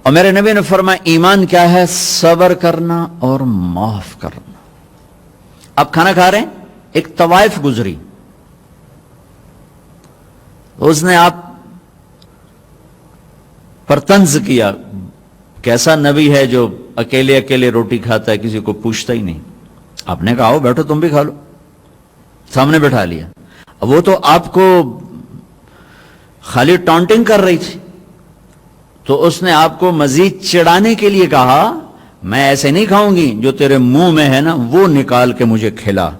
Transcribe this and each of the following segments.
اور میرے نبی نے فرمایا ایمان کیا ہے؟ صبر کرنا اور معاف کرنا۔ آپ کھانا کھا رہے ہیں، ایک طوائف گزری، اس نے آپ پر طنز کیا، کیسا نبی ہے جو اکیلے اکیلے روٹی کھاتا ہے، کسی کو پوچھتا ہی نہیں۔ آپ نے کہا آؤ بیٹھو تم بھی کھا لو، سامنے بٹھا لیا۔ اب وہ تو آپ کو خالی ٹانٹنگ کر رہی تھی، تو اس نے آپ کو مزید چڑھانے کے لیے کہا میں ایسے نہیں کھاؤں گی، جو تیرے منہ میں ہے نا وہ نکال کے مجھے کھلا۔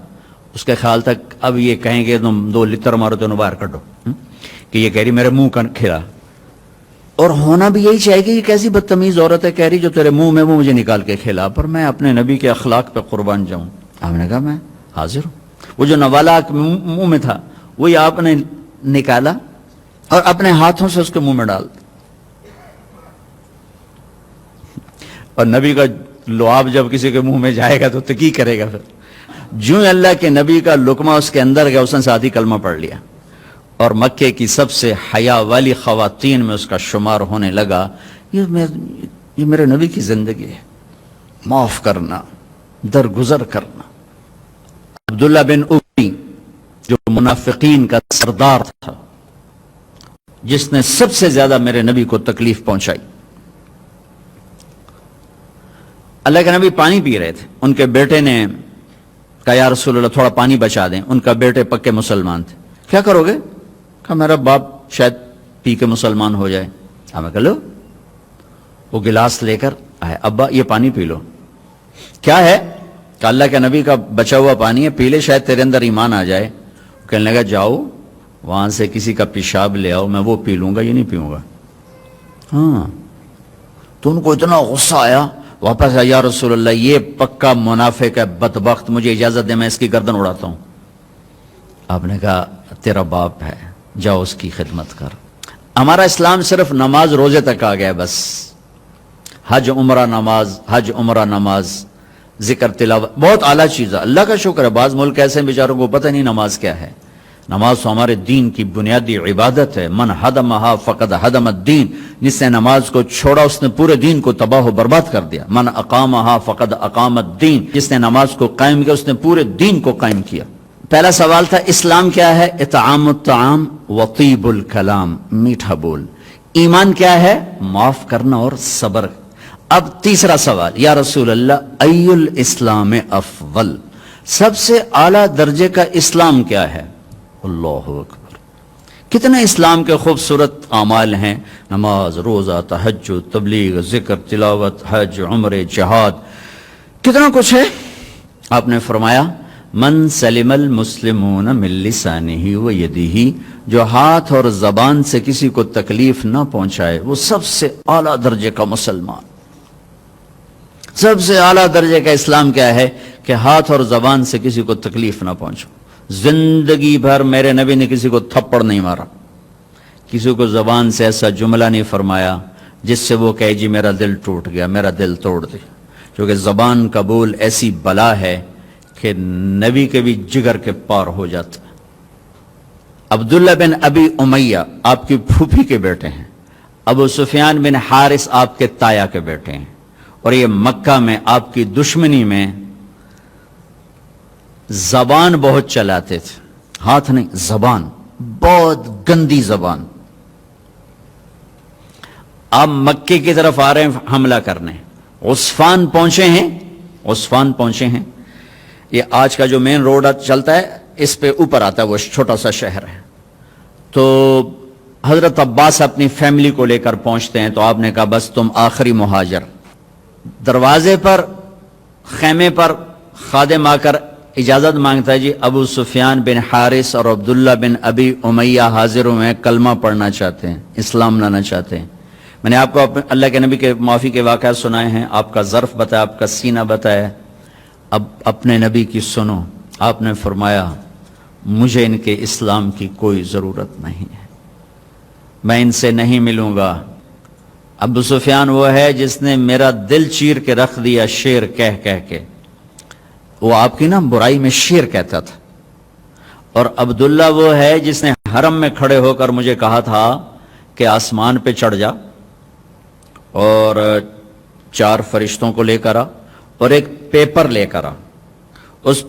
اس کے خیال تک اب یہ کہیں گے تم 2 لتر مارو تو باہر کٹو، کہ یہ کہہ رہی میرے منہ کا کھلا۔ اور ہونا بھی یہی چاہیے کہ یہ کیسی بدتمیز عورت ہے، کہہ رہی جو تیرے منہ میں وہ مجھے نکال کے کھلا، پر میں اپنے نبی کے اخلاق پہ قربان جاؤں۔ آپ نے کہا میں حاضر ہوں۔ وہ جو نوالا منہ میں تھا وہی آپ نے نکالا اور اپنے ہاتھوں سے اس کے منہ میں ڈال دیا۔ اور نبی کا لعاب جب کسی کے منہ میں جائے گا تو تکی کرے گا، پھر جو اللہ کے نبی کا لقمہ اس کے اندر گیا، اس نے ساتھ ہی کلمہ پڑھ لیا، اور مکے کی سب سے حیا والی خواتین میں اس کا شمار ہونے لگا۔ یہ میرے نبی کی زندگی ہے، معاف کرنا، درگزر کرنا۔ عبداللہ بن ابی جو منافقین کا سردار تھا، جس نے سب سے زیادہ میرے نبی کو تکلیف پہنچائی۔ اللہ کے نبی پانی پی رہے تھے، ان کے بیٹے نے کہا یا رسول اللہ تھوڑا پانی بچا دیں۔ ان کا بیٹے پکے مسلمان تھے۔ کیا کرو گے؟ کہا میرا باپ شاید پی کے مسلمان ہو جائے۔ ہمیں کہا لو، وہ گلاس لے کر آئے، ابا یہ پانی پی لو۔ کیا ہے؟ کہ اللہ کے نبی کا بچا ہوا پانی ہے، پی لے شاید تیرے اندر ایمان آ جائے۔ کہنے لگا جاؤ وہاں سے کسی کا پیشاب لے آؤ، میں وہ پی لوں گا، یہ نہیں پیوں گا۔ ہاں تو ان کو اتنا غصہ آیا، واپس آیا یا رسول اللہ یہ پکا منافق ہے، بدبخت، مجھے اجازت دے میں اس کی گردن اڑاتا ہوں۔ آپ نے کہا تیرا باپ ہے، جاؤ اس کی خدمت کر۔ ہمارا اسلام صرف نماز روزے تک آ گیا، بس حج عمرہ نماز، حج عمرہ نماز، ذکر تلاوت، بہت اعلیٰ چیز ہے، اللہ کا شکر ہے۔ بعض ملک ایسے ہیں بیچاروں کو پتہ نہیں نماز کیا ہے۔ نماز تو ہمارے دین کی بنیادی عبادت ہے۔ من حدمہا فقد حدم الدین، جس نے نماز کو چھوڑا اس نے پورے دین کو تباہ و برباد کر دیا۔ من اقامہا فقد اقام الدین، جس نے نماز کو قائم کیا اس نے پورے دین کو قائم کیا۔ پہلا سوال تھا اسلام کیا ہے؟ اطعام الطعام وطیب الکلام، میٹھا بول۔ ایمان کیا ہے؟ معاف کرنا اور صبر۔ اب تیسرا سوال، یا رسول اللہ ای الاسلام افضل، سب سے اعلیٰ درجے کا اسلام کیا ہے؟ اللہ اکبر، کتنے اسلام کے خوبصورت اعمال ہیں، نماز، روزہ، تہجد، تبلیغ، ذکر، تلاوت، حج، عمرے، جہاد، کتنا کچھ ہے۔ آپ نے فرمایا من سلم المسلمون من لسانہ و یدہ، جو ہاتھ اور زبان سے کسی کو تکلیف نہ پہنچائے وہ سب سے اعلیٰ درجے کا مسلمان۔ سب سے اعلیٰ درجے کا اسلام کیا ہے؟ کہ ہاتھ اور زبان سے کسی کو تکلیف نہ پہنچو۔ زندگی بھر میرے نبی نے کسی کو تھپڑ نہیں مارا، کسی کو زبان سے ایسا جملہ نہیں فرمایا جس سے وہ کہے جی میرا دل ٹوٹ گیا، میرا دل توڑ دے، کیونکہ زبان کا بول ایسی بلا ہے کہ نبی کے بھی جگر کے پار ہو جاتا ہے۔ عبداللہ بن ابی امیہ آپ کی پھوپھی کے بیٹے ہیں، ابو سفیان بن حارث آپ کے تایا کے بیٹے ہیں، اور یہ مکہ میں آپ کی دشمنی میں زبان بہت چلاتے تھے، ہاتھ نہیں، زبان، بہت گندی زبان۔ آپ مکے کی طرف آ رہے ہیں حملہ کرنے، عسفان پہنچے ہیں، یہ آج کا جو مین روڈ چلتا ہے اس پہ اوپر آتا ہے، وہ چھوٹا سا شہر ہے۔ تو حضرت عباس اپنی فیملی کو لے کر پہنچتے ہیں، تو آپ نے کہا بس تم آخری مہاجر۔ دروازے پر، خیمے پر خادم آ کر اجازت مانگتا ہے، جی ابو سفیان بن حارث اور عبداللہ بن ابی امیہ حاضر ہوئے، کلمہ پڑھنا چاہتے ہیں، اسلام لانا چاہتے ہیں۔ میں نے آپ کو اللہ کے نبی کے معافی کے واقعات سنائے ہیں، آپ کا ظرف بتایا، آپ کا سینہ بتایا، اب اپنے نبی کی سنو۔ آپ نے فرمایا مجھے ان کے اسلام کی کوئی ضرورت نہیں ہے، میں ان سے نہیں ملوں گا۔ ابو سفیان وہ ہے جس نے میرا دل چیر کے رکھ دیا شیر کہہ کے، وہ آپ کی نا برائی میں شیر کہتا تھا۔ اور عبداللہ وہ ہے جس نے حرم میں کھڑے ہو کر مجھے کہا تھا کہ آسمان پہ چڑھ جا، اور 4 فرشتوں کو لے کر آ اور ایک پیپر لے کر آ. اس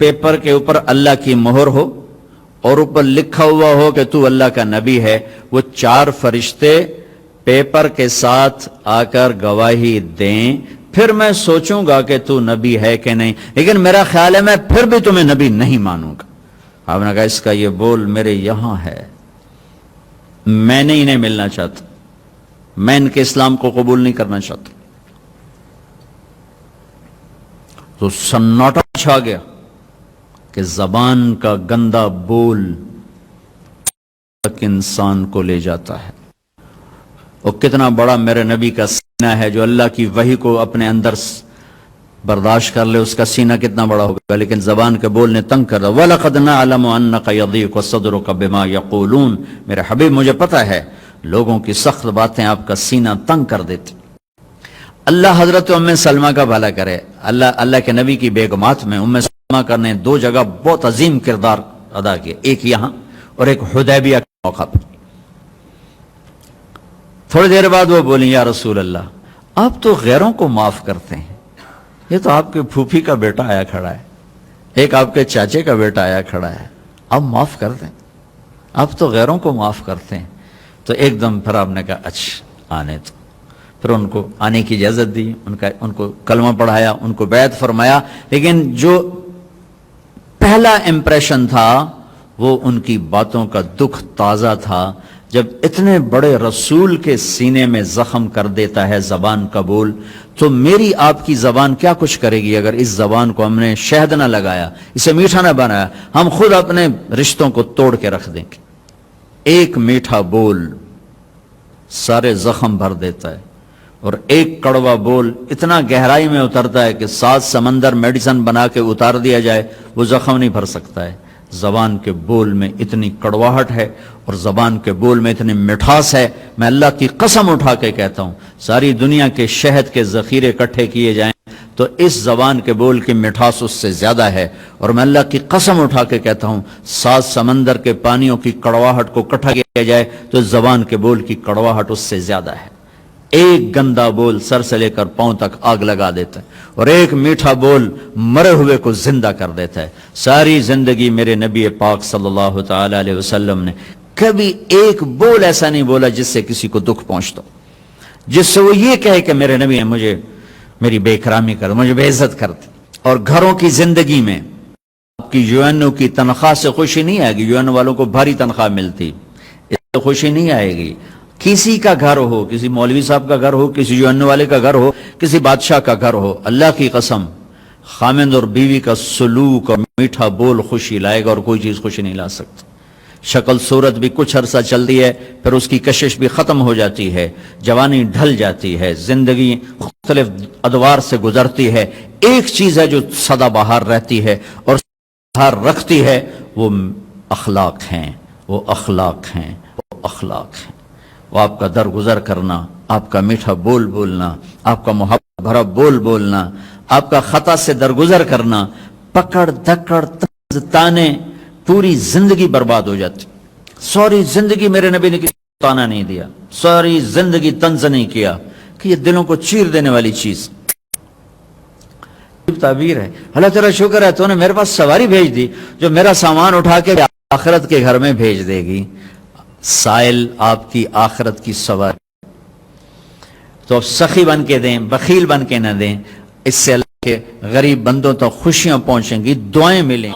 پیپر کے اوپر اللہ کی مہر ہو اور اوپر لکھا ہوا ہو کہ تو اللہ کا نبی ہے. وہ 4 فرشتے پیپر کے ساتھ آ کر گواہی دیں, پھر میں سوچوں گا کہ تو نبی ہے کہ نہیں, لیکن میرا خیال ہے میں پھر بھی تمہیں نبی نہیں مانوں گا. آپ نے کہا اس کا یہ بول میرے یہاں ہے, میں نہیں انہیں ملنا چاہتا, میں ان کے اسلام کو قبول نہیں کرنا چاہتا. تو سناٹا چھا گیا کہ زبان کا گندا بول تک انسان کو لے جاتا ہے. اور کتنا بڑا میرے نبی کا سینہ ہے جو اللہ کی وحی کو اپنے اندر برداشت کر لے, اس کا سینہ کتنا بڑا ہوگا, لیکن زبان کے بول نے تنگ کر دیا. وَلَقَدْ نَعْلَمُ أَنَّكَ يَضِيقُ صَدْرُكَ بِمَا يَقُولُونَ. میرے حبیب مجھے پتا ہے لوگوں کی سخت باتیں آپ کا سینہ تنگ کر دیتی. اللہ حضرت ام سلمہ کا بھلا کرے. اللہ کے نبی کی بیگمات میں ام سلمہ کا نے 2 جگہ بہت عظیم کردار ادا کیا, ایک یہاں اور ایک حدیبیہ کے موقع پر. تھوڑی دیر بعد وہ بولی یا رسول اللہ آپ تو غیروں کو معاف کرتے ہیں, یہ تو آپ کے پھوپھی کا بیٹا آیا کھڑا ہے, ایک آپ کے چاچے کا بیٹا آیا کھڑا ہے, آپ معاف کر دیں, آپ تو غیروں کو معاف کرتے ہیں. تو ایک دم پھر آپ نے کہا اچھا آنے تو, پھر ان کو آنے کی اجازت دی, ان کو کلمہ پڑھایا, ان کو بیعت فرمایا. لیکن جو پہلا امپریشن تھا وہ ان کی باتوں کا دکھ تازہ تھا. جب اتنے بڑے رسول کے سینے میں زخم کر دیتا ہے زبان کا بول, تو میری آپ کی زبان کیا کچھ کرے گی اگر اس زبان کو ہم نے شہد نہ لگایا, اسے میٹھا نہ بنایا, ہم خود اپنے رشتوں کو توڑ کے رکھ دیں گے. ایک میٹھا بول سارے زخم بھر دیتا ہے, اور ایک کڑوا بول اتنا گہرائی میں اترتا ہے کہ 7 سمندر میڈیسن بنا کے اتار دیا جائے وہ زخم نہیں بھر سکتا ہے. زبان کے بول میں اتنی کڑواہٹ ہے اور زبان کے بول میں اتنی مٹھاس ہے, میں اللہ کی قسم اٹھا کے کہتا ہوں ساری دنیا کے شہد کے ذخیرے اکٹھے کیے جائیں تو اس زبان کے بول کی مٹھاس اس سے زیادہ ہے. اور میں اللہ کی قسم اٹھا کے کہتا ہوں 7 سمندر کے پانیوں کی کڑواہٹ کو اکٹھا کیا جائے تو زبان کے بول کی کڑواہٹ اس سے زیادہ ہے. ایک گندا بول سر سے لے کر پاؤں تک آگ لگا دیتا ہے, اور ایک میٹھا بول مرے ہوئے کو زندہ کر دیتا ہے. ساری زندگی میرے نبی پاک صلی اللہ تعالی علیہ وسلم نے کبھی ایک بول ایسا نہیں بولا جس سے کسی کو دکھ پہنچتا, جس سے وہ یہ کہے کہ میرے نبی نے مجھے میری بے اکرامی کر, مجھے بے عزت کرتے. اور گھروں کی زندگی میں آپ کی یو کی تنخواہ سے خوشی نہیں آئے گی, یو والوں کو بھاری تنخواہ ملتی, اس سے خوشی نہیں آئے گی. کسی کا گھر ہو, کسی مولوی صاحب کا گھر ہو, کسی یو والے کا گھر ہو, کسی بادشاہ کا گھر ہو, اللہ کی قسم خامند اور بیوی کا سلوک اور میٹھا بول خوشی لائے گا, اور کوئی چیز خوشی نہیں لا سکتی. شکل صورت بھی کچھ عرصہ چلتی ہے, پھر اس کی کشش بھی ختم ہو جاتی ہے, جوانی ڈھل جاتی ہے, زندگی مختلف ادوار سے گزرتی ہے. ایک چیز ہے جو سدا بہار رہتی ہے اور بہار رکھتی ہے, وہ اخلاق ہیں, وہ اخلاق ہیں, وہ اخلاق ہیں. وہ آپ کا درگزر کرنا, آپ کا میٹھا بول بولنا, آپ کا محبت بھرا بول بولنا, آپ کا خطا سے درگزر کرنا, پکڑ دھکڑ طنز تانے, پوری زندگی برباد ہو جاتی. ساری زندگی میرے نبی نے کسی کو تانا نہیں دیا, ساری زندگی طنز نہیں کیا, کہ یہ دلوں کو چیر دینے والی چیز تعبیر ہے. اللہ تیرا شکر ہے تو نے میرے پاس سواری بھیج دی جو میرا سامان اٹھا کے آخرت کے گھر میں بھیج دے گی. سائل آپ کی آخرت کی سواری, تو سخی بن کے دیں, بخیل بن کے نہ دیں, اس سے اللہ کے غریب بندوں تک خوشیاں پہنچیں گی, دعائیں ملیں.